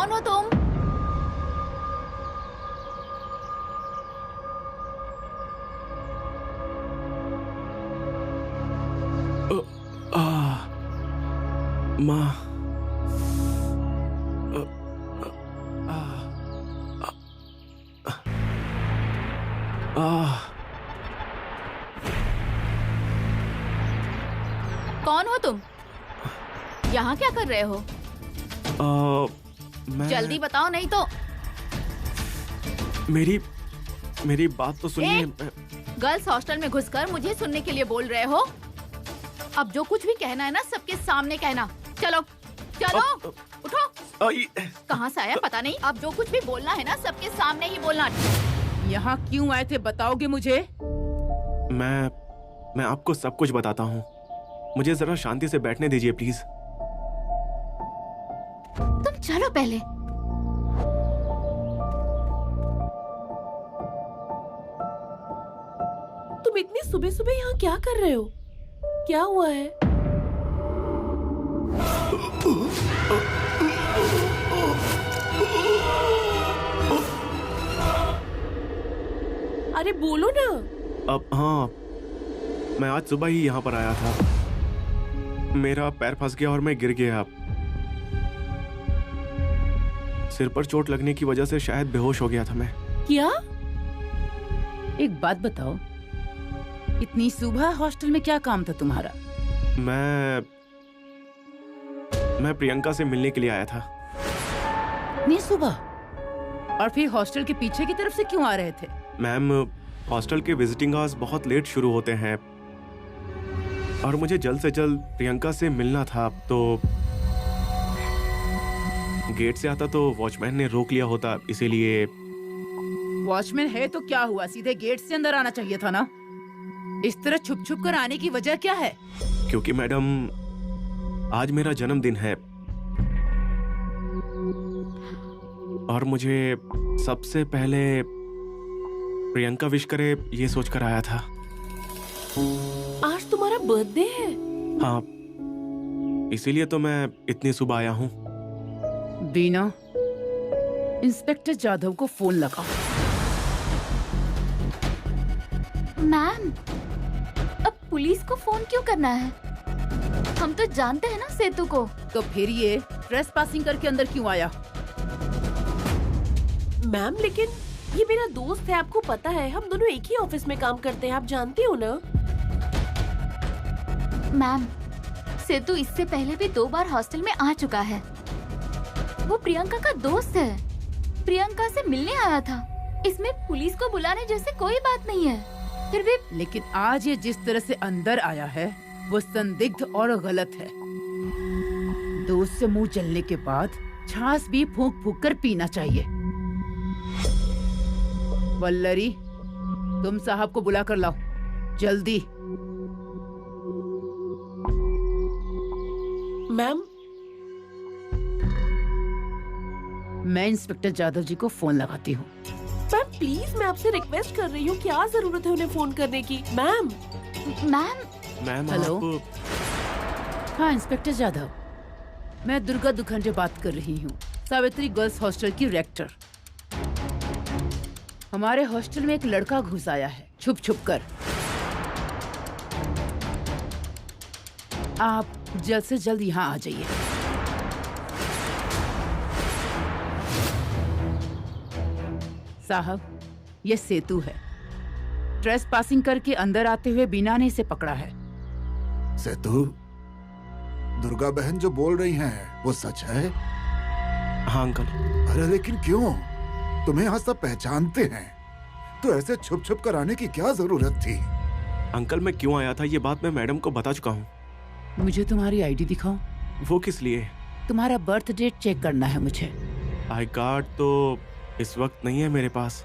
कौन हो तुम? माँ, कौन हो तुम? यहाँ क्या कर रहे हो? मैं जल्दी बताओ नहीं तो। मेरी बात तो सुनिए। गर्ल्स हॉस्टल में घुसकर मुझे सुनने के लिए बोल रहे हो? अब जो कुछ भी कहना है ना सबके सामने कहना। चलो चलो उठो। कहाँ से आया पता नहीं। अब जो कुछ भी बोलना है ना सबके सामने ही बोलना। यहाँ क्यों आए थे बताओगे मुझे? मैं आपको सब कुछ बताता हूँ। मुझे जरा शांति से बैठने दीजिए प्लीज। तुम चलो पहले। तुम इतनी सुबह सुबह यहाँ क्या कर रहे हो? क्या हुआ है? अरे बोलो ना। अब हाँ, मैं आज सुबह ही यहाँ पर आया था। मेरा पैर फंस गया और मैं गिर गया। सिर पर चोट लगने की वजह से शायद बेहोश हो गया था मैं। क्या? एक बात बताओ, इतनी सुबह हॉस्टल में क्या काम था तुम्हारा? मैं प्रियंका से मिलने के लिए आया था। इतनी सुबह? और फिर हॉस्टल के पीछे की तरफ से क्यों आ रहे थे? मैम, हॉस्टल के विजिटिंग आवर्स बहुत लेट शुरू होते हैं और मुझे जल्द से जल्द प्रियंका से मिलना था। तो गेट से आता तो वॉचमैन ने रोक लिया होता, इसीलिए। वॉचमैन है तो क्या हुआ, सीधे गेट से अंदर आना चाहिए था ना। इस तरह छुप छुप कर आने की वजह क्या है? क्योंकि मैडम, आज मेरा जन्मदिन है और मुझे सबसे पहले प्रियंका विश करे ये सोचकर आया था। आज तुम्हारा बर्थडे है? हाँ, इसीलिए तो मैं इतनी सुबह आया हूँ। बीना, इंस्पेक्टर जाधव को फोन लगाओ। मैम, अब पुलिस को फोन क्यों करना है? हम तो जानते हैं ना सेतु को। तो फिर ये ट्रेसपासिंग करके अंदर क्यों आया? मैम, लेकिन ये मेरा दोस्त है, आपको पता है हम दोनों एक ही ऑफिस में काम करते हैं, आप जानते हो ना। मैम, सेतु इससे पहले भी 2 बार हॉस्टल में आ चुका है। वो प्रियंका का दोस्त है, प्रियंका से मिलने आया था। इसमें पुलिस को बुलाने जैसे कोई बात नहीं है। फिर भी लेकिन आज ये जिस तरह से अंदर आया है वो संदिग्ध और गलत है। दोस्त से मुंह जलने के बाद छाछ भी फूंक फूंक कर पीना चाहिए। वल्लरी, तुम साहब को बुला कर लाओ जल्दी। मैम, मैं इंस्पेक्टर जाधव जी को फोन लगाती हूँ। मैम प्लीज, मैं आपसे रिक्वेस्ट कर रही हूँ, क्या जरूरत है उन्हें फोन करने की? मैम। Ma'am, hello. आप... हाँ इंस्पेक्टर जाधव, मैं दुर्गा दुखंडे बात कर रही हूँ, सावित्री गर्ल्स हॉस्टल की रेक्टर। हमारे हॉस्टल में एक लड़का घुस आया है छुप छुप कर। आप जल्द से जल्द यहाँ आ जाइए। साहब, ये सेतु है। ट्रेस पासिंग करके अंदर आते हुए बीना ने इसे पकड़ा है। सेतु, दुर्गा बहन जो बोल रही हैं वो सच है? हाँ अंकल। अरे लेकिन क्यों? तुम्हें यहाँ सब पहचानते हैं, तो ऐसे छुप छुप कर आने की क्या जरूरत थी? अंकल, मैं क्यों आया था ये बात मैं मैडम को बता चुका हूँ। मुझे तुम्हारी आईडी दिखाओ। वो किस लिए? तुम्हारा बर्थ डेट चेक करना है मुझे। आई कार्ड तो इस वक्त नहीं है मेरे पास।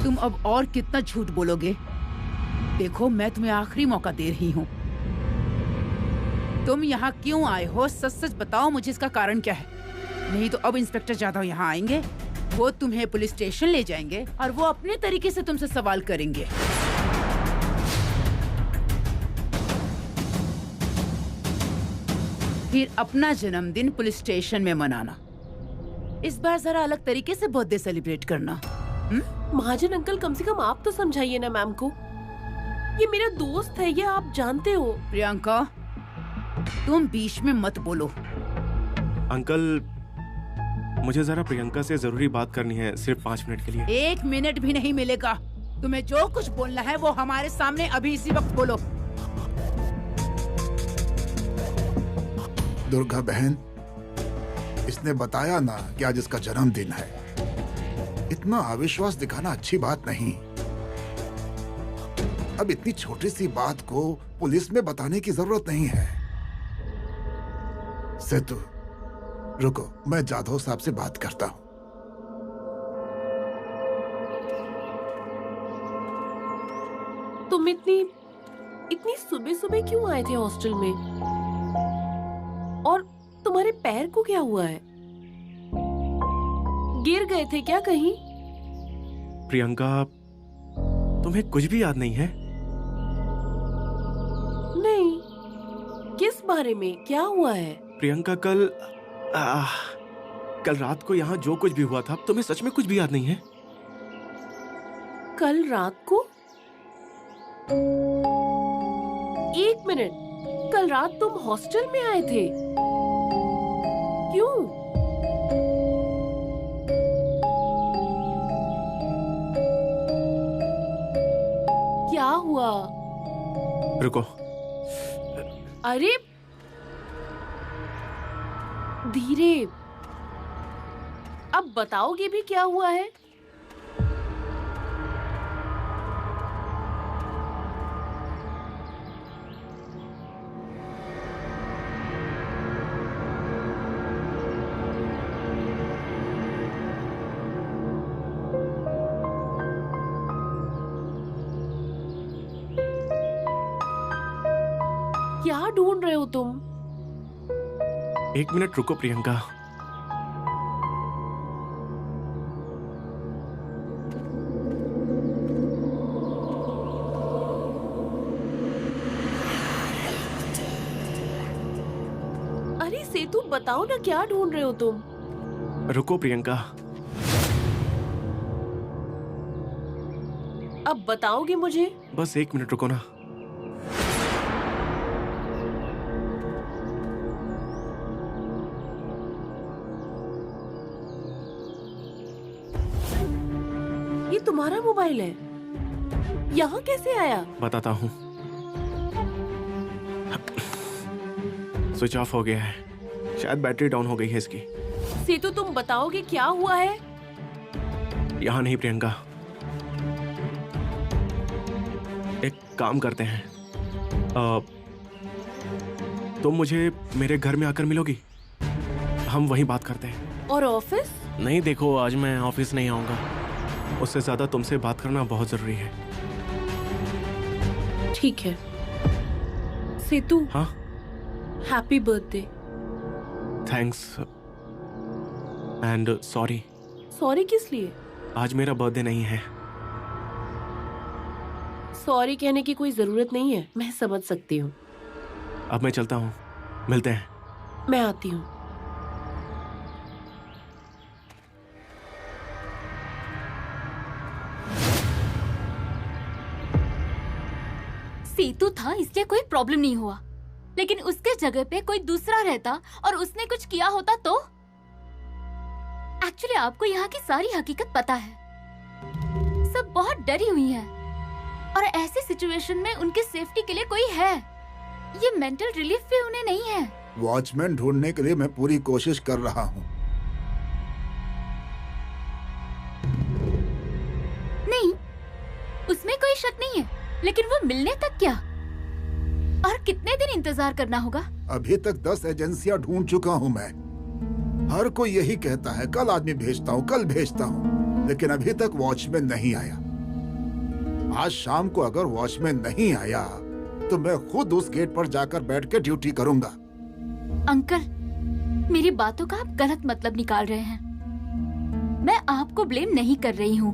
तुम अब और कितना झूठ बोलोगे? देखो, मैं तुम्हें आखिरी मौका दे रही हूँ। तुम यहाँ क्यों आए हो, सच सच बताओ मुझे, इसका कारण क्या है? नहीं तो अब इंस्पेक्टर जाधव यहाँ आएंगे, वो तुम्हें पुलिस स्टेशन ले जाएंगे और वो अपने तरीके से तुमसे सवाल करेंगे। फिर अपना जन्मदिन पुलिस स्टेशन में मनाना। इस बार जरा अलग तरीके से बर्थडे सेलिब्रेट करना। महाजन अंकल, कम से कम आप तो समझाइए ना मैम को। ये मेरा दोस्त है, ये आप जानते हो। प्रियंका, तुम बीच में मत बोलो। अंकल, मुझे जरा प्रियंका से जरूरी बात करनी है, सिर्फ 5 मिनट के लिए। 1 मिनट भी नहीं मिलेगा। तुम्हें जो कुछ बोलना है वो हमारे सामने अभी इसी वक्त बोलो। दुर्गा बहन, इसने बताया ना कि आज इसका जन्मदिन है। इतना अविश्वास दिखाना अच्छी बात नहीं। अब इतनी छोटी सी बात को पुलिस में बताने की जरूरत नहीं है। सेतु, रुको, मैं जाधव साहब से बात करता हूँ। तुम इतनी सुबह सुबह क्यों आए थे हॉस्टल में? और तुम्हारे पैर को क्या हुआ है? गिर गए थे क्या कहीं? प्रियंका, तुम्हें कुछ भी याद नहीं है? नहीं। किस बारे में? क्या हुआ है? प्रियंका, कल रात को यहाँ जो कुछ भी हुआ था, तुम्हें सच में कुछ भी याद नहीं है? कल रात को? 1 मिनट, कल रात तुम हॉस्टल में आए थे? क्यों? क्या हुआ? रुको, अरे धीरे, अब बताओगे भी क्या हुआ है? क्या ढूंढ रहे हो तुम? 1 मिनट रुको प्रियंका। अरे सेतु, बताओ ना, क्या ढूंढ रहे हो तुम? रुको प्रियंका। अब बताओगे मुझे? बस 1 मिनट रुको ना। ये तुम्हारा मोबाइल है? यहाँ कैसे आया? बताता हूँ। स्विच ऑफ हो गया है, शायद बैटरी डाउन हो गई है इसकी। सेतु, तुम बताओगे क्या हुआ है? यहाँ नहीं प्रियंका, एक काम करते हैं, तुम मुझे मेरे घर में आकर मिलोगी, हम वहीं बात करते हैं। और ऑफिस? नहीं देखो, आज मैं ऑफिस नहीं आऊंगा, उससे ज्यादा तुमसे बात करना बहुत जरूरी है। ठीक है। सेतु, हाँ, happy birthday. Thanks and sorry. Sorry किस लिए? आज मेरा बर्थडे नहीं है। सॉरी कहने की कोई जरूरत नहीं है, मैं समझ सकती हूँ। अब मैं चलता हूँ, मिलते हैं। मैं आती हूँ। सेतु था इसलिए कोई प्रॉब्लम नहीं हुआ, लेकिन उसके जगह पे कोई दूसरा रहता और उसने कुछ किया होता तो? एक्चुअली आपको यहाँ की सारी हकीकत पता है। सब बहुत डरी हुई हैं और ऐसी सिचुएशन में उनकी सेफ्टी के लिए कोई है। ये मेंटल रिलीफ भी उन्हें नहीं है। वॉचमैन ढूंढने के लिए मैं पूरी कोशिश कर रहा हूँ। नहीं, उसमें कोई शक नहीं है, लेकिन वो मिलने तक क्या? और कितने दिन इंतजार करना होगा? अभी तक 10 एजेंसियां ढूंढ चुका हूँ मैं। हर कोई यही कहता है कल आदमी भेजता हूँ, कल भेजता हूँ, लेकिन अभी तक वॉचमैन नहीं आया। आज शाम को अगर वॉचमैन नहीं आया तो मैं खुद उस गेट पर जाकर बैठ के ड्यूटी करूंगा। अंकल, मेरी बातों का आप गलत मतलब निकाल रहे हैं। मैं आपको ब्लेम नहीं कर रही हूँ,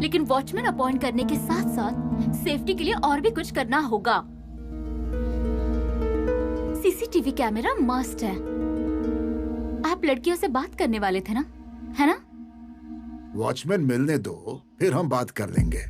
लेकिन वॉचमैन अपॉइंट करने के साथ साथ सेफ्टी के लिए और भी कुछ करना होगा। सीसीटीवी कैमरा मस्ट है। आप आप लड़कियों से बात करने वाले थे ना, है ना? वॉचमैन मिलने दो, फिर हम बात कर लेंगे।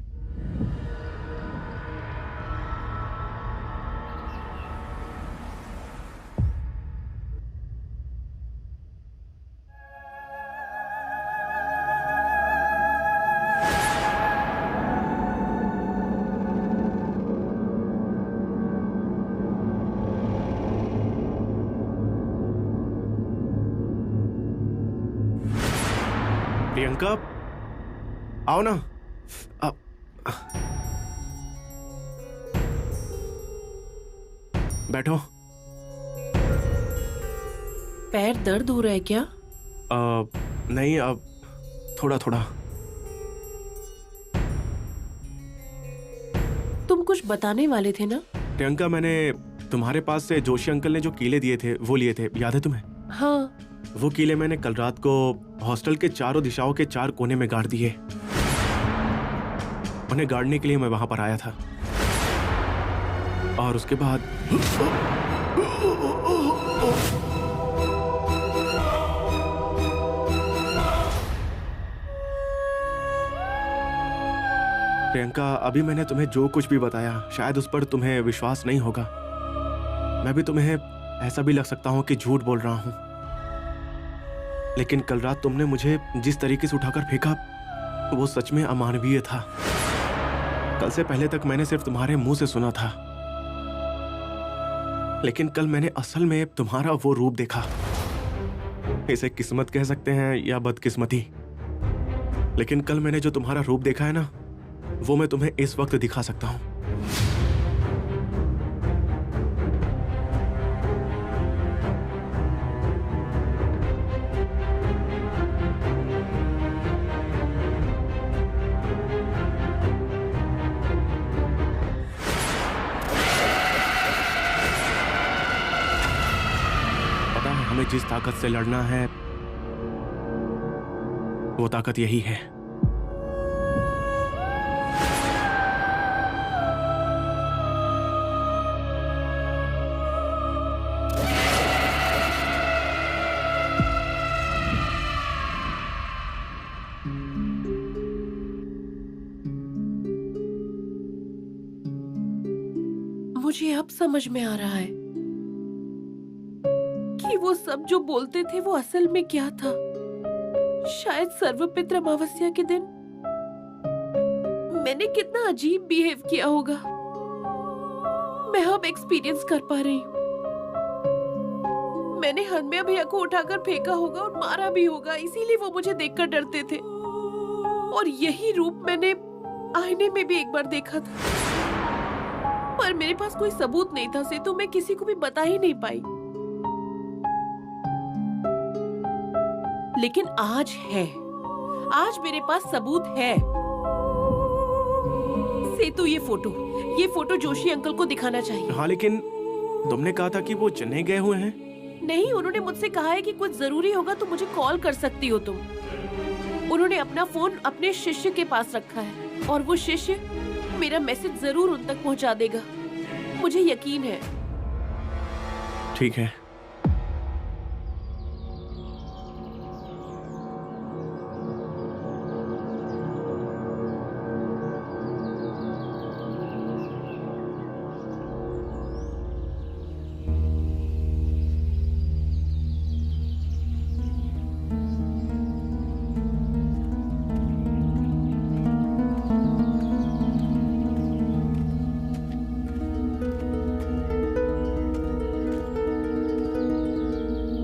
प्रियंका, आओ ना। बैठो। पैर दर्द हो रहा है क्या? नहीं, अब थोड़ा थोड़ा। तुम कुछ बताने वाले थे ना? प्रियंका, मैंने तुम्हारे पास से जोशी अंकल ने जो कीले दिए थे वो लिए थे, याद है तुम्हें? हाँ। वो कीले मैंने कल रात को हॉस्टल के चारों दिशाओं के 4 कोने में गाड़ दिए। उन्हें गाड़ने के लिए मैं वहां पर आया था, और उसके बाद प्रियंका, अभी मैंने तुम्हें जो कुछ भी बताया शायद उस पर तुम्हें विश्वास नहीं होगा। मैं भी तुम्हें ऐसा भी लग सकता हूं कि झूठ बोल रहा हूं, लेकिन कल रात तुमने मुझे जिस तरीके से उठाकर फेंका वो सच में अमानवीय था। कल से पहले तक मैंने सिर्फ तुम्हारे मुंह से सुना था, लेकिन कल मैंने असल में तुम्हारा वो रूप देखा। इसे किस्मत कह सकते हैं या बदकिस्मती, लेकिन कल मैंने जो तुम्हारा रूप देखा है ना, वो मैं तुम्हें इस वक्त दिखा सकता हूं। पता है, हमें जिस ताकत से लड़ना है वो ताकत यही है। मुझे अब समझ में आ रहा है कि वो सब जो बोलते थे वो असल में क्या था। शायद सर्वपित्र अमावस्या के दिन मैंने कितना अजीब बिहेव किया होगा, मैं अब एक्सपीरियंस कर पा रही हूँ। मैंने हनम्या भैया को उठाकर फेंका होगा और मारा भी होगा, इसीलिए वो मुझे देखकर डरते थे। और यही रूप मैंने आईने में भी एक बार देखा था, पर मेरे पास कोई सबूत नहीं था, से तो मैं किसी को भी बता ही नहीं पाई। लेकिन आज है, आज मेरे पास सबूत है। सेतु, ये फोटो जोशी अंकल को दिखाना चाहिए। हाँ, लेकिन तुमने कहा था कि वो चेन्नई गए हुए हैं। नहीं, उन्होंने मुझसे कहा है कि कुछ जरूरी होगा तो मुझे कॉल कर सकती हो तुम। उन्होंने अपना फोन अपने शिष्य के पास रखा है, और वो शिष्य मेरा मैसेज जरूर उन तक पहुंचा देगा, मुझे यकीन है। ठीक है।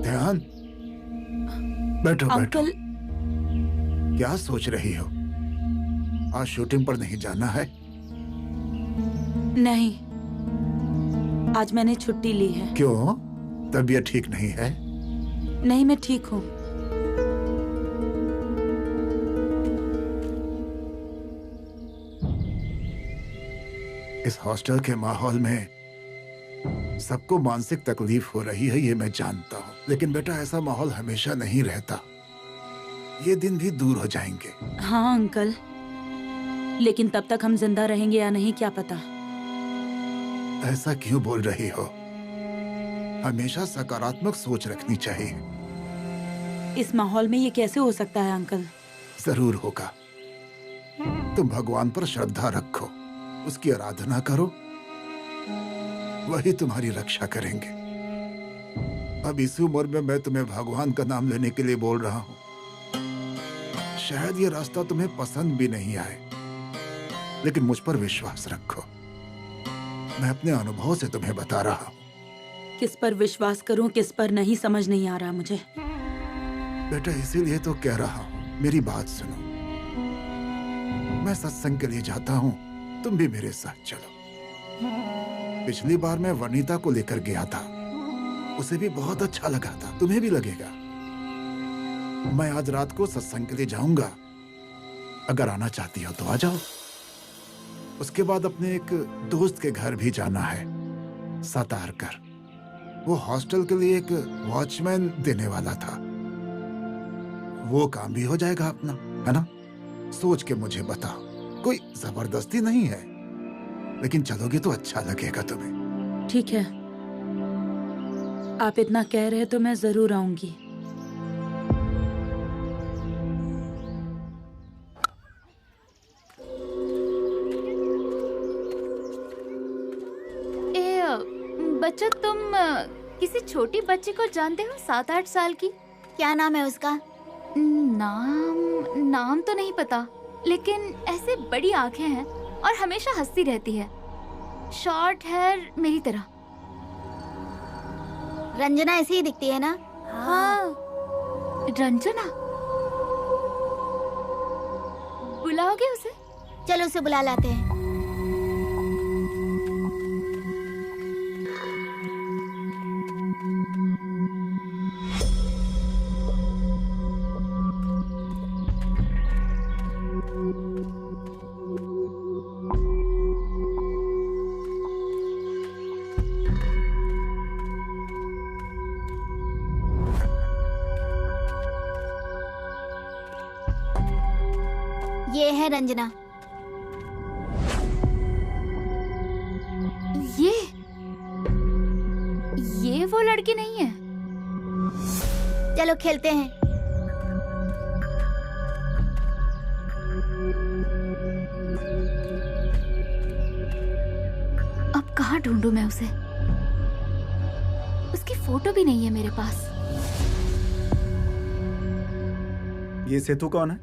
ध्यान, बैठो बैठो। अंकल, क्या सोच रही हो? आज शूटिंग पर नहीं जाना है? नहीं, आज मैंने छुट्टी ली है। क्यों? तबीयत ठीक नहीं है? नहीं, मैं ठीक हूँ। इस हॉस्टल के माहौल में सबको मानसिक तकलीफ हो रही है, ये मैं जानता हूँ, लेकिन बेटा ऐसा माहौल हमेशा नहीं रहता। ये दिन भी दूर हो जाएंगे। हाँ अंकल, लेकिन तब तक हम जिंदा रहेंगे या नहीं क्या पता। ऐसा क्यों बोल रही हो? हमेशा सकारात्मक सोच रखनी चाहिए। इस माहौल में ये कैसे हो सकता है अंकल? जरूर होगा। तुम भगवान पर श्रद्धा रखो, उसकी आराधना करो, वही तुम्हारी रक्षा करेंगे। अब इस उम्र में मैं तुम्हें भगवान का नाम लेने के लिए बोल रहा हूँ। शायद ये रास्ता तुम्हें पसंद भी नहीं आए, लेकिन मुझ पर विश्वास रखो। मैं अपने अनुभव से तुम्हें बता रहा हूँ। किस पर विश्वास करूं, किस पर नहीं, समझ नहीं आ रहा मुझे। बेटा, इसीलिए तो कह रहा हूँ, मेरी बात सुनो। मैं सत्संग के लिए जाता हूँ, तुम भी मेरे साथ चलो। पिछली बार मैं वनीता को लेकर गया था, उसे भी बहुत अच्छा लगा था, तुम्हें भी लगेगा। मैं आज रात को सत्संग के लिए जाऊंगा, अगर आना चाहती हो तो आ जाओ। उसके बाद अपने एक दोस्त के घर भी जाना है, सातारकर। वो हॉस्टल के लिए एक वॉचमैन देने वाला था। वो काम भी हो जाएगा अपना, है ना? सोच के मुझे बताओ। कोई जबरदस्ती नहीं है, लेकिन चलोगे तो अच्छा लगेगा तुम्हें। ठीक है, आप इतना कह रहे हैं तो मैं जरूर आऊंगी। बच्चा, तुम किसी छोटी बच्ची को जानते हो, 7-8 साल की? क्या नाम है उसका? नाम तो नहीं पता, लेकिन ऐसे बड़ी आंखें हैं और हमेशा हंसती रहती है। शॉर्ट हेयर, मेरी तरह। रंजना ऐसी ही दिखती है ना? हाँ, रंजना। बुलाओगे उसे? चलो उसे बुला लाते हैं। ये है रंजना। ये वो लड़की नहीं है। चलो खेलते हैं। अब कहाँ ढूंढूं मैं उसे? उसकी फोटो भी नहीं है मेरे पास। ये सेतु कौन है?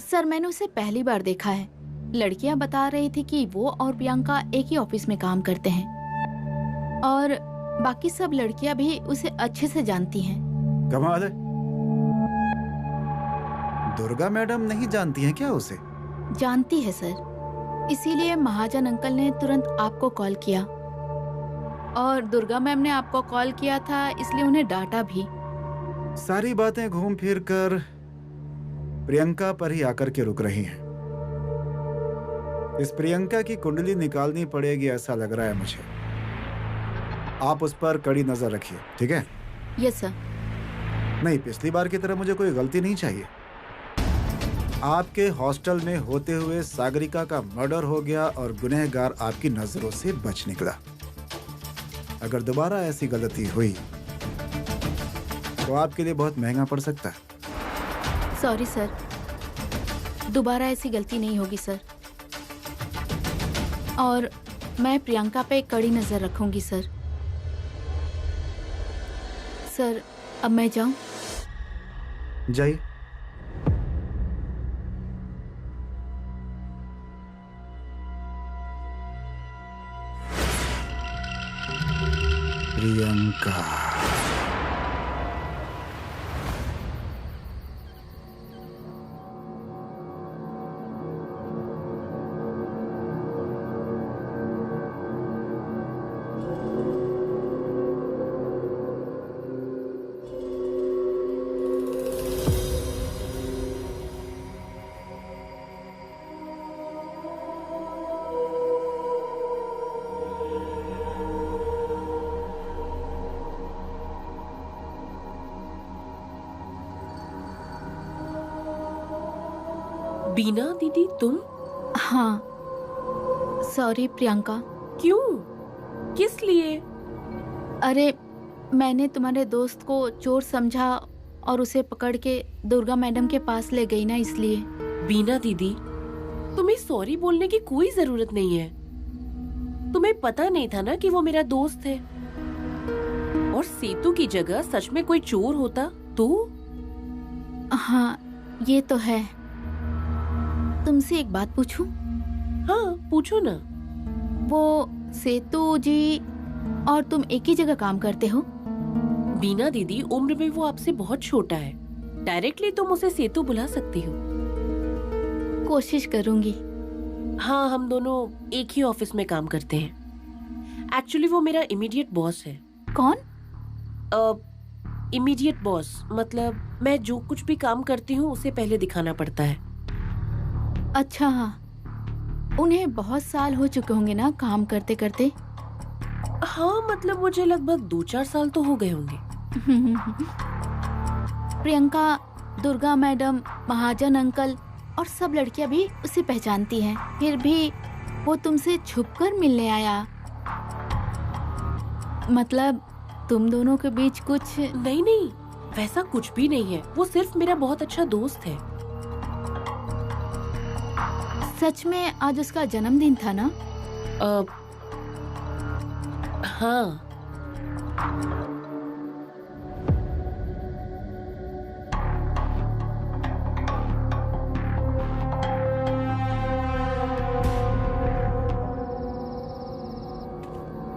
सर, मैंने उसे पहली बार देखा है। लड़कियां बता रही थी कि वो और प्रियंका एक ही ऑफिस में काम करते हैं और बाकी सब लड़कियां भी उसे अच्छे से जानती हैं। कमाल है। दुर्गा मैडम नहीं जानती हैं क्या उसे? जानती है सर, इसीलिए महाजन अंकल ने तुरंत आपको कॉल किया और दुर्गा मैम ने आपको कॉल किया था, इसलिए उन्हें डांटा भी। सारी बातें घूम फिर कर प्रियंका पर ही आकर के रुक रही हैं। इस प्रियंका की कुंडली निकालनी पड़ेगी ऐसा लग रहा है मुझे। आप उस पर कड़ी नजर रखिए, ठीक है? Yes sir. नहीं, पिछली बार की तरह मुझे कोई गलती नहीं चाहिए। आपके हॉस्टल में होते हुए सागरिका का मर्डर हो गया और गुनहगार आपकी नजरों से बच निकला। अगर दोबारा ऐसी गलती हुई तो आपके लिए बहुत महंगा पड़ सकता है। सॉरी सर, दोबारा ऐसी गलती नहीं होगी सर। और मैं प्रियंका पे कड़ी नजर रखूंगी सर। सर, अब मैं जाऊं? जाइए। प्रियंका, बीना दीदी, तुम? हाँ, सॉरी प्रियंका। क्यों? किस लिए? अरे, मैंने तुम्हारे दोस्त को चोर समझा और उसे पकड़ के दुर्गा मैडम के पास ले गई ना, इसलिए। बीना दीदी, तुम्हें सॉरी बोलने की कोई जरूरत नहीं है। तुम्हें पता नहीं था ना कि वो मेरा दोस्त है। और सेतु की जगह सच में कोई चोर होता तो? हाँ, ये तो है। तुमसे एक बात पूछूं? हाँ, पूछो ना। वो सेतु जी और तुम एक ही जगह काम करते हो? बीना दीदी, उम्र में वो आपसे बहुत छोटा है। डायरेक्टली तुम उसे सेतु बुला सकती हो। कोशिश करूंगी। हाँ, हम दोनों एक ही ऑफिस में काम करते हैं। एक्चुअली वो मेरा इमीडिएट बॉस है। कौन? इमीडिएट बॉस मतलब मैं जो कुछ भी काम करती हूँ उसे पहले दिखाना पड़ता है। अच्छा, उन्हें बहुत साल हो चुके होंगे ना काम करते करते? हाँ, मतलब मुझे लगभग 2-4 साल तो हो गए होंगे। प्रियंका, दुर्गा मैडम, महाजन अंकल और सब लड़कियां भी उसे पहचानती हैं। फिर भी वो तुमसे छुपकर मिलने आया। मतलब तुम दोनों के बीच कुछ? नहीं नहीं, वैसा कुछ भी नहीं है। वो सिर्फ मेरा बहुत अच्छा दोस्त है। सच में आज उसका जन्मदिन था ना? हाँ।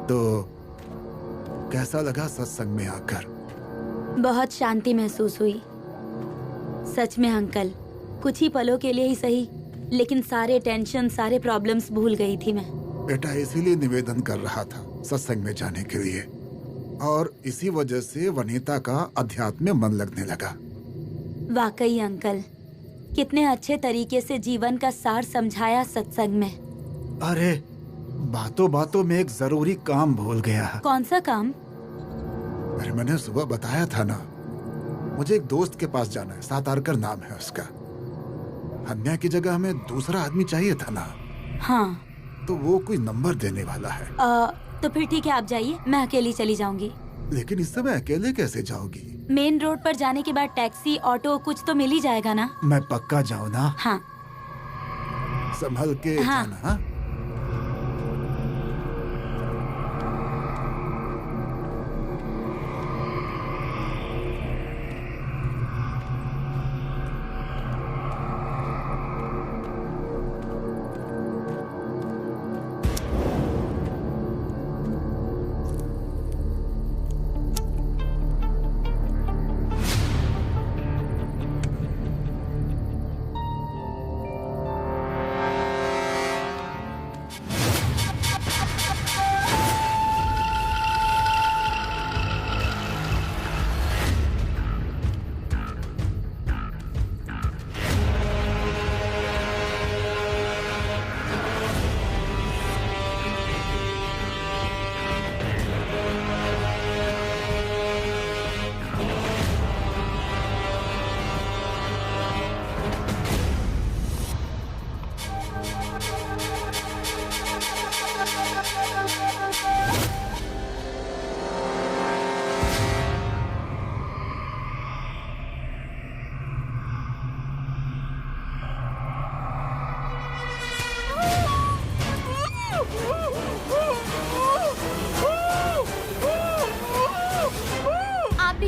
तो कैसा लगा सत्संग में आकर? बहुत शांति महसूस हुई। सच में अंकल, कुछ ही पलों के लिए ही सही, लेकिन सारे टेंशन, सारे प्रॉब्लम्स भूल गई थी मैं। बेटा इसीलिए निवेदन कर रहा था सत्संग में जाने के लिए, और इसी वजह से वनीता का अध्यात्म में मन लगने लगा। वाकई अंकल, कितने अच्छे तरीके से जीवन का सार समझाया सत्संग में। अरे बातों बातों में एक जरूरी काम भूल गया। कौन सा काम? अरे मैंने सुबह बताया था ना, मुझे एक दोस्त के पास जाना है। सातारकर नाम है उसका। अन्या की जगह हमें दूसरा आदमी चाहिए था ना। हाँ, तो वो कोई नंबर देने वाला है। तो फिर ठीक है, आप जाइए, मैं अकेली चली जाऊंगी। लेकिन इस समय अकेले कैसे जाओगी? मेन रोड पर जाने के बाद टैक्सी, ऑटो कुछ तो मिल ही जाएगा ना। मैं पक्का जाऊँ ना? हाँ। संभल के हाँ। जाना। हाँ?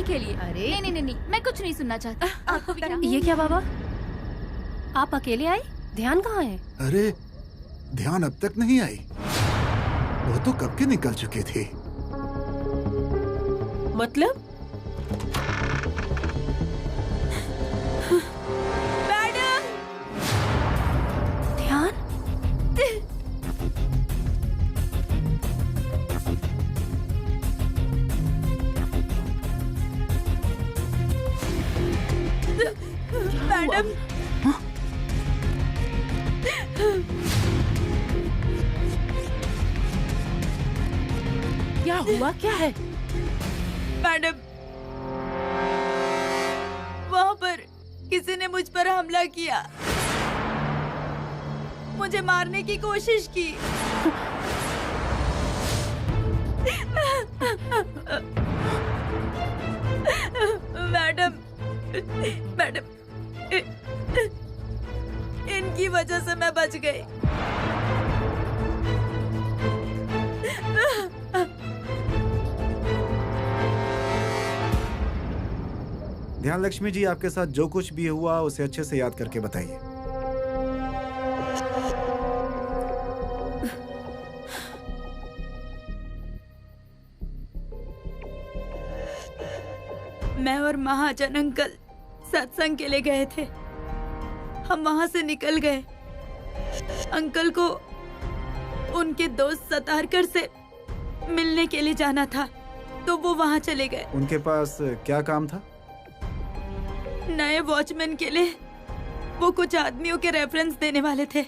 के लिए। अरे नहीं, मैं कुछ नहीं सुनना चाहती। आपको भी क्या? ये क्या बाबा, आप अकेले आए? ध्यान कहाँ है? अरे ध्यान अब तक नहीं आई, वो तो कब की निकल चुकी थी। मतलब? मैडम! ध्यान? मैडम! क्या हुआ, क्या है? मैडम, वहाँ पर किसी ने मुझ पर हमला किया, मुझे मारने की कोशिश की। मैडम, मैडम, इनकी वजह से मैं बच गई। ध्यान लक्ष्मी जी, आपके साथ जो कुछ भी हुआ उसे अच्छे से याद करके बताइए। मैं और महाजन अंकल सत्संग के लिए गए थे। हम वहां से निकल गए। अंकल को उनके दोस्त सतारकर से मिलने के लिए जाना था, तो वो वहां चले गए। उनके पास क्या काम था? नए वॉचमैन के लिए वो कुछ आदमियों के रेफरेंस देने वाले थे।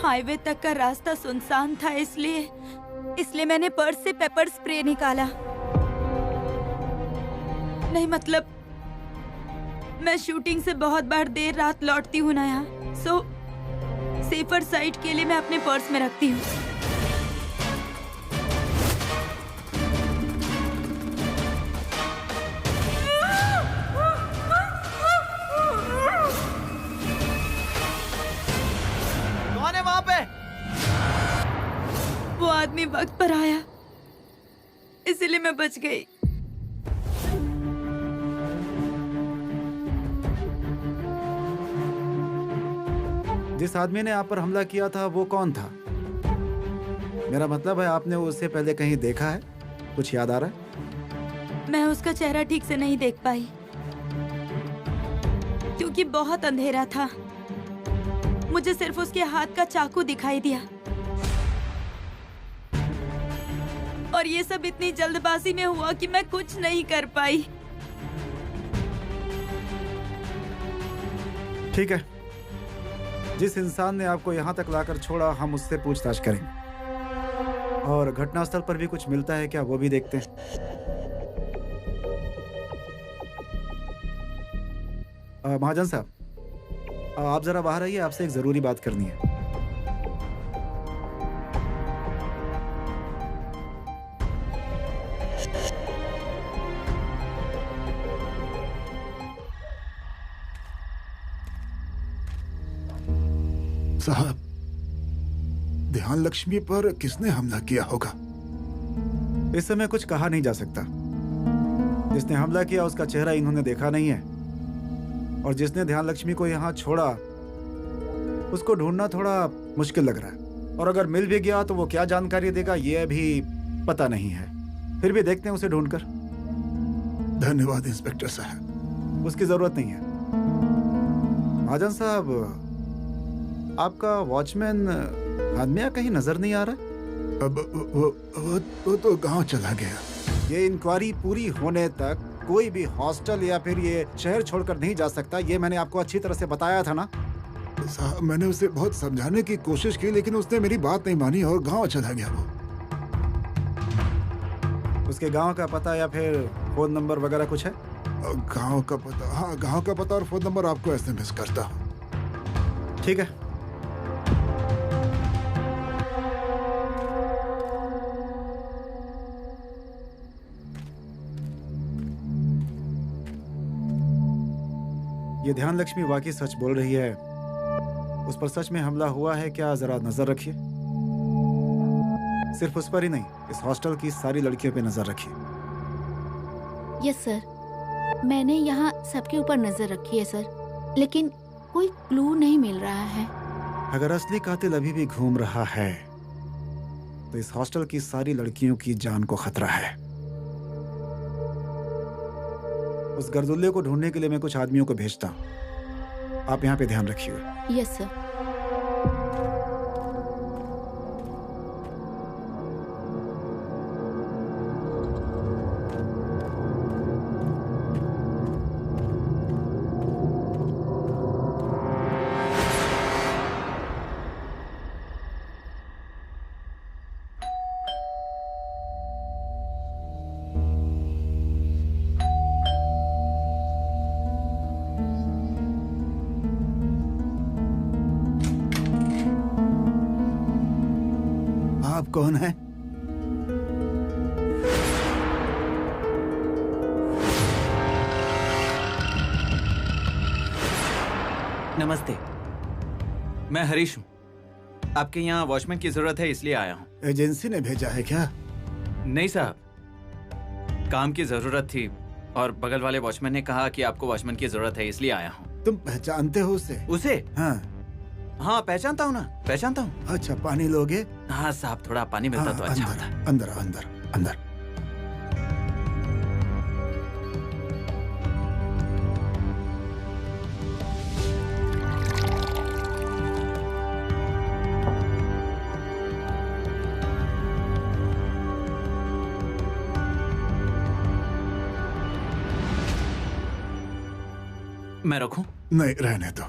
हाईवे तक का रास्ता सुनसान था, इसलिए मैंने पर्स से पेपर स्प्रे निकाला। नहीं मतलब, मैं शूटिंग से बहुत बार देर रात लौटती हूँ ना यहाँ, सो सेफर साइड के लिए मैं अपने पर्स में रखती हूँ। कौन है वहां पे? वो आदमी वक्त पर आया, इसीलिए मैं बच गई। जिस आदमी ने आप पर हमला किया था वो कौन था? मेरा मतलब है, आपने उसे पहले कहीं देखा है? कुछ याद आ रहा है? मैं उसका चेहरा ठीक से नहीं देख पाई क्योंकि बहुत अंधेरा था। मुझे सिर्फ उसके हाथ का चाकू दिखाई दिया, और ये सब इतनी जल्दबाजी में हुआ कि मैं कुछ नहीं कर पाई। ठीक है, जिस इंसान ने आपको यहाँ तक लाकर छोड़ा, हम उससे पूछताछ करेंगे। और घटनास्थल पर भी कुछ मिलता है क्या, वो भी देखते हैं। महाजन साहब, आप जरा बाहर आइए, आपसे एक जरूरी बात करनी है। साहब, ध्यान लक्ष्मी पर किसने हमला किया होगा? इस समय कुछ कहा नहीं जा सकता। जिसने हमला किया उसका चेहरा इन्होंने देखा नहीं है, और जिसने ध्यान लक्ष्मी को यहाँ छोड़ा उसको ढूंढना थोड़ा मुश्किल लग रहा है। और अगर मिल भी गया तो वो क्या जानकारी देगा ये अभी पता नहीं है। फिर भी देखते हैं उसे ढूंढकर। धन्यवाद इंस्पेक्टर साहब। उसकी जरूरत नहीं है। महाजन साहब, आपका वॉचमैन आदमिया कहीं नजर नहीं आ रहा? अब वो तो गांव चला गया। ये इंक्वायरी पूरी होने तक कोई भी हॉस्टल या फिर ये शहर छोड़कर नहीं जा सकता। ये मैंने आपको अच्छी तरह से बताया था ना? साहब, मैंने उसे बहुत समझाने की कोशिश की, लेकिन उसने मेरी बात नहीं मानी और गांव चला गया। वो उसके गांव का पता या फिर फोन नंबर वगैरह कुछ है? गांव का पता? हाँ, गांव का पता और फोन नंबर आपको SMS करता हूँ। ठीक है। ये ध्यान लक्ष्मी वाकई सच बोल रही है। उस पर सच में हमला हुआ है क्या, जरा नजर रखिए। सिर्फ उस पर ही नहीं, इस हॉस्टल की सारी लड़कियों पे नजर रखिए। यस सर, मैंने यहाँ सबके ऊपर नजर रखी है सर, लेकिन कोई क्लू नहीं मिल रहा है। अगर असली कातिल अभी भी घूम रहा है तो इस हॉस्टल की सारी लड़कियों की जान को खतरा है। उस गर्दुल्ले को ढूंढने के लिए मैं कुछ आदमियों को भेजता हूँ। आप यहाँ पे ध्यान रखिए। Yes sir. आप कौन है? नमस्ते, मैं हरीश हूँ। आपके यहाँ वॉचमैन की जरूरत है इसलिए आया हूँ। एजेंसी ने भेजा है क्या? नहीं साहब, काम की जरूरत थी और बगल वाले वॉचमैन ने कहा कि आपको वॉचमैन की जरूरत है इसलिए आया हूँ। तुम पहचानते हो उसे? उसे? हाँ हाँ पहचानता हूँ ना, पहचानता हूँ। अच्छा, पानी लोगे? हाँ साहब, थोड़ा पानी मिलता तो अच्छा होता। अंदर आओ, अंदर अंदर। मैं रखूं? नहीं, रहने दो।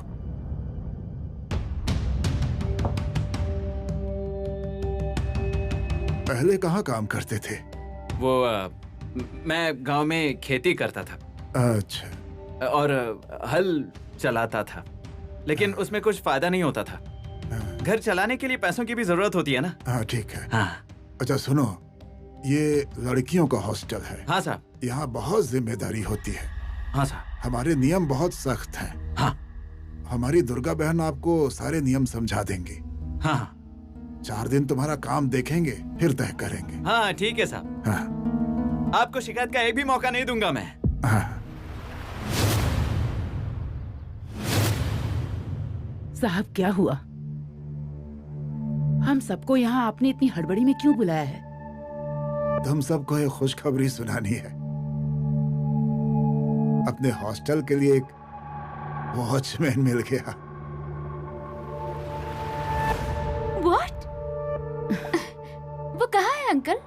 पहले कहाँ काम करते थे? वो मैं गांव में खेती करता था। अच्छा। और हल चलाता था, लेकिन उसमें कुछ फायदा नहीं होता था। घर चलाने के लिए पैसों की भी जरूरत होती है ना। हाँ ठीक है। हाँ। अच्छा सुनो, ये लड़कियों का हॉस्टल है। हाँ साहब। यहाँ बहुत जिम्मेदारी होती है। हाँ साहब। हमारे नियम बहुत सख्त हैं। हाँ। हमारी दुर्गा बहन आपको सारे नियम समझा देंगी। हाँ। 4 दिन तुम्हारा काम देखेंगे, फिर तय करेंगे। हाँ ठीक है साहब। हाँ। आपको शिकायत का एक भी मौका नहीं दूंगा मैं। हाँ। साहब क्या हुआ? हम सबको यहाँ आपने इतनी हड़बड़ी में क्यों बुलाया है? तुम सबको एक खुशखबरी सुनानी है। अपने हॉस्टल के लिए एक वॉचमैन मिल गया। What? वो कहाँ है अंकल?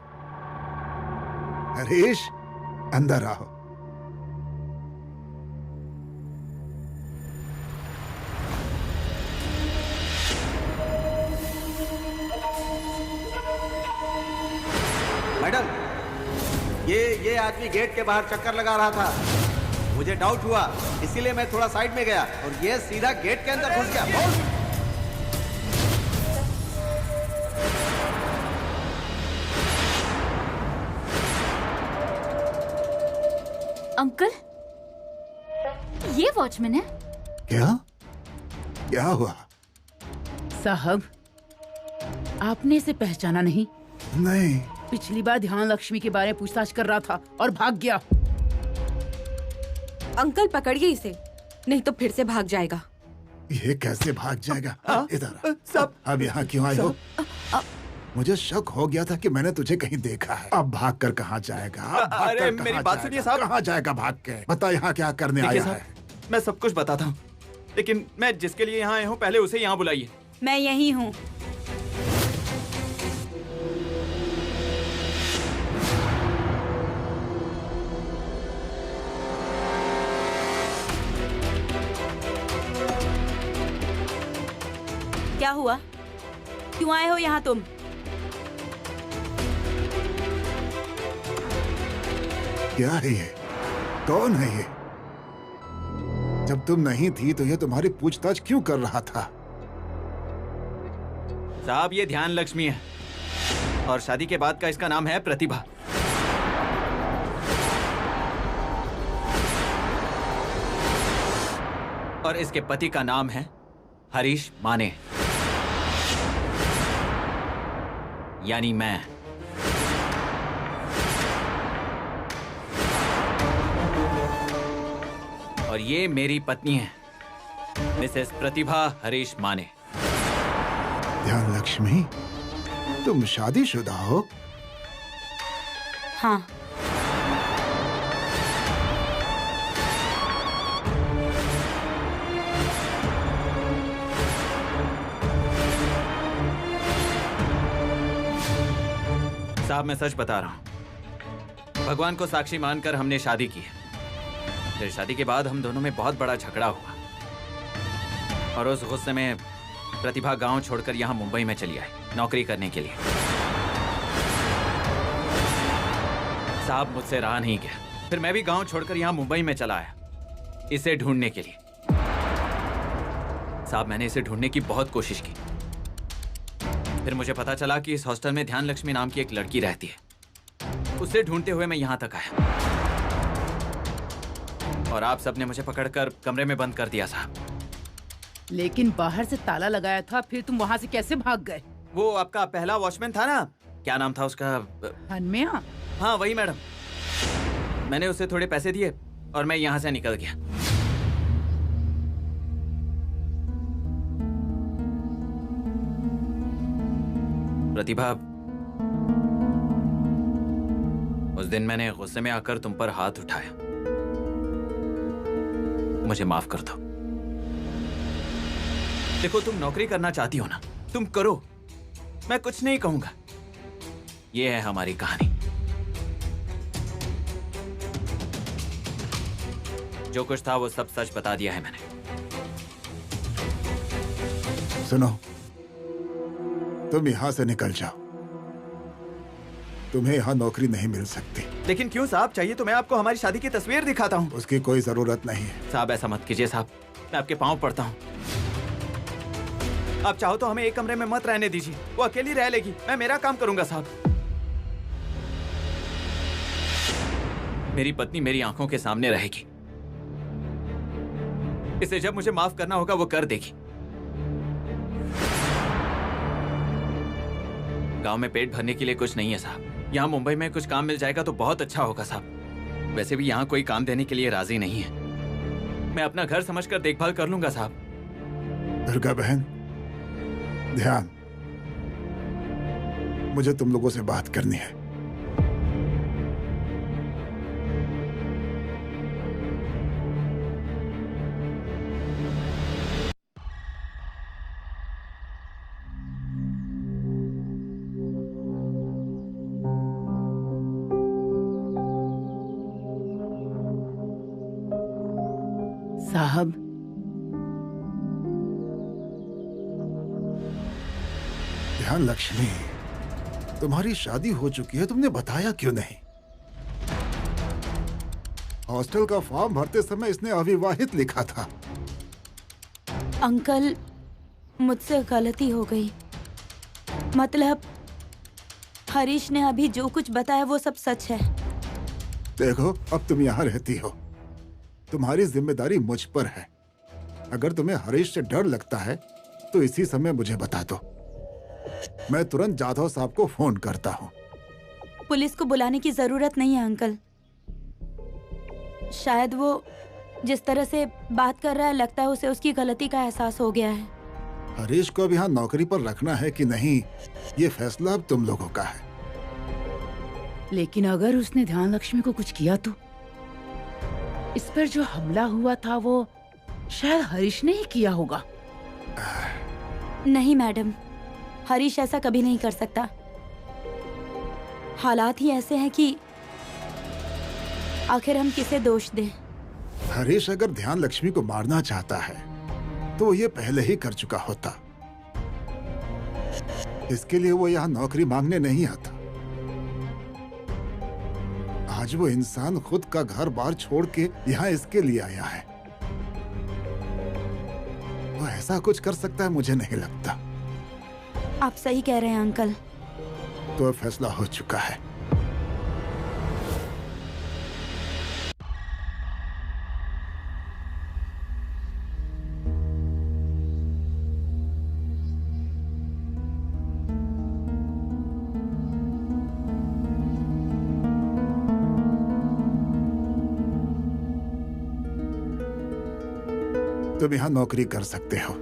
हरीश, अंदर आओ। मैडम, ये आदमी गेट के बाहर चक्कर लगा रहा था। मुझे डाउट हुआ, इसीलिए मैं थोड़ा साइड में गया और ये सीधा गेट के अंदर घुस गया। अंकल, ये वॉचमैन है? क्या? क्या हुआ? साहब, आपने इसे पहचाना नहीं? नहीं। पिछली बार ध्यान लक्ष्मी के बारे में पूछताछ कर रहा था और भाग गया। अंकल पकड़िए इसे, नहीं तो फिर से भाग जाएगा। ये कैसे भाग जाएगा? इधर सब। अब यहाँ क्यों आई हो? मुझे शक हो गया था कि मैंने तुझे कहीं देखा है। अब भाग कर कहाँ जाएगा? अरे मेरी बात सुनिए साहब। कहाँ जाएगा भाग के? बता यहाँ क्या करने आया है? मैं सब कुछ बताता हूँ, लेकिन मैं जिसके लिए यहाँ आया हूँ पहले उसे यहाँ बुलाइए। मैं यही हूँ। क्या हुआ? क्यों आए हो यहाँ तुम? क्या है ये? कौन है ये? जब तुम नहीं थी तो ये तुम्हारी पूछताछ क्यों कर रहा था? साहब, ये ध्यान लक्ष्मी है और शादी के बाद का इसका नाम है प्रतिभा। और इसके पति का नाम है हरीश माने, यानी मैं। और ये मेरी पत्नी है, मिसेस प्रतिभा हरीश माने। ध्यान लक्ष्मी, तुम शादीशुदा हो? हाँ। साहब, मैं सच बता रहा हूं। भगवान को साक्षी मानकर हमने शादी की है। फिर शादी के बाद हम दोनों में बहुत बड़ा झगड़ा हुआ और उस गुस्से में प्रतिभा गांव छोड़कर यहां मुंबई में चली आई नौकरी करने के लिए। साहब, मुझसे रहा नहीं गया। फिर मैं भी गांव छोड़कर यहां मुंबई में चला आया इसे ढूंढने के लिए। साहब, मैंने इसे ढूंढने की बहुत कोशिश की। फिर मुझे पता चला कि इस हॉस्टल में ध्यान लक्ष्मी नाम की एक लड़की रहती है। उसे ढूंढते हुए मैं यहां तक आया और आप सबने मुझे पकड़कर कमरे में बंद कर दिया साहब। लेकिन बाहर से ताला लगाया था, फिर तुम वहाँ से कैसे भाग गए? वो आपका पहला वॉचमैन था ना, क्या नाम था उसका? हनमिया? हाँ वही मैडम। मैंने उसे थोड़े पैसे दिए और मैं यहाँ से निकल गया। प्रतिभा, उस दिन मैंने गुस्से में आकर तुम पर हाथ उठाया। मुझे माफ कर दो। देखो, तुम नौकरी करना चाहती हो ना, तुम करो, मैं कुछ नहीं कहूंगा। ये है हमारी कहानी। जो कुछ था वो सब सच बता दिया है मैंने। सुनो, तुम यहाँ से निकल जाओ। तुम्हें यहाँ नौकरी नहीं मिल सकती। लेकिन क्यों साहब? चाहिए तो मैं आपको हमारी शादी की तस्वीर दिखाता हूँ। उसकी कोई जरूरत नहीं है। साहब ऐसा मत कीजिए साहब, मैं आपके पांव पड़ता हूँ। आप चाहो तो हमें एक कमरे में मत रहने दीजिए, वो अकेली रह लेगी, मैं मेरा काम करूंगा साहब। मेरी पत्नी मेरी आंखों के सामने रहेगी। इसे जब मुझे माफ करना होगा वो कर देगी। गांव में पेट भरने के लिए कुछ नहीं है साहब। यहाँ मुंबई में कुछ काम मिल जाएगा तो बहुत अच्छा होगा साहब। वैसे भी यहाँ कोई काम देने के लिए राजी नहीं है। मैं अपना घर समझकर देखभाल कर लूंगा साहब। दुर्गा बहन, ध्यान, मुझे तुम लोगों से बात करनी है। साहब, ध्यान लक्ष्मी, तुम्हारी शादी हो चुकी है, तुमने बताया क्यों नहीं? हॉस्टल का फॉर्म भरते समय इसने अविवाहित लिखा था। अंकल, मुझसे गलती हो गई। मतलब हरीश ने अभी जो कुछ बताया वो सब सच है। देखो, अब तुम यहाँ रहती हो, तुम्हारी जिम्मेदारी मुझ पर है। अगर तुम्हें हरीश से डर लगता है तो इसी समय मुझे बता दो, मैं तुरंत जाधव साहब को फोन करता हूँ। पुलिस को बुलाने की जरूरत नहीं है अंकल। शायद वो जिस तरह से बात कर रहा है, लगता है उसे उसकी गलती का एहसास हो गया है। हरीश को अब यहाँ नौकरी पर रखना है कि नहीं, ये फैसला अब तुम लोगों का है। लेकिन अगर उसने ध्यान लक्ष्मी को कुछ किया तो? इस पर जो हमला हुआ था वो शायद हरीश ने ही किया होगा। नहीं मैडम, हरीश ऐसा कभी नहीं कर सकता। हालात ही ऐसे हैं कि आखिर हम किसे दोष दें। हरीश अगर ध्यान लक्ष्मी को मारना चाहता है तो ये पहले ही कर चुका होता। इसके लिए वो यहाँ नौकरी मांगने नहीं आता। आज वो इंसान खुद का घर बार छोड़ के यहाँ इसके लिए आया है। वो ऐसा कुछ कर सकता है? मुझे नहीं लगता। आप सही कह रहे हैं अंकल। तो फैसला हो चुका है। तुम यहाँ नौकरी कर सकते हो।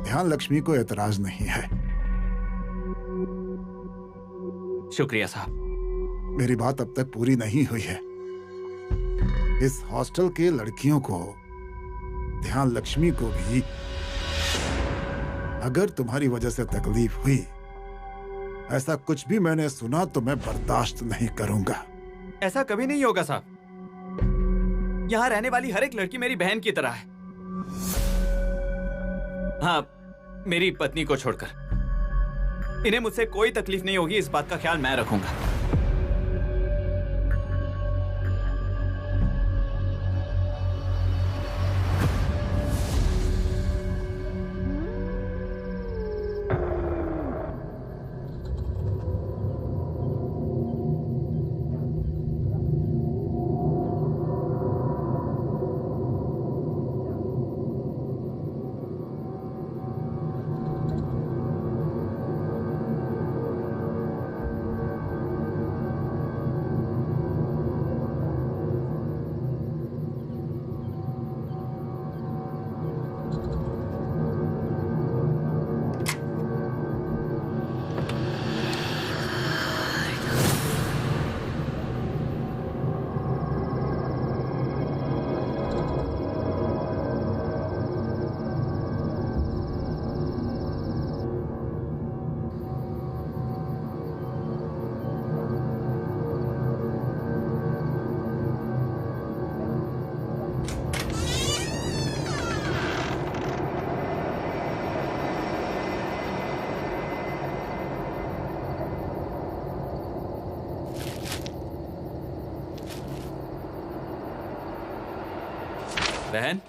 ध्यान लक्ष्मी को एतराज नहीं है। शुक्रिया साहब। मेरी बात अब तक पूरी नहीं हुई है। इस हॉस्टल के लड़कियों को, ध्यान लक्ष्मी को भी अगर तुम्हारी वजह से तकलीफ हुई, ऐसा कुछ भी मैंने सुना तो मैं बर्दाश्त नहीं करूंगा। ऐसा कभी नहीं होगा साहब। यहाँ रहने वाली हर एक लड़की मेरी बहन की तरह है। हाँ, मेरी पत्नी को छोड़कर। इन्हें मुझसे कोई तकलीफ नहीं होगी, इस बात का ख्याल मैं रखूंगा। बहन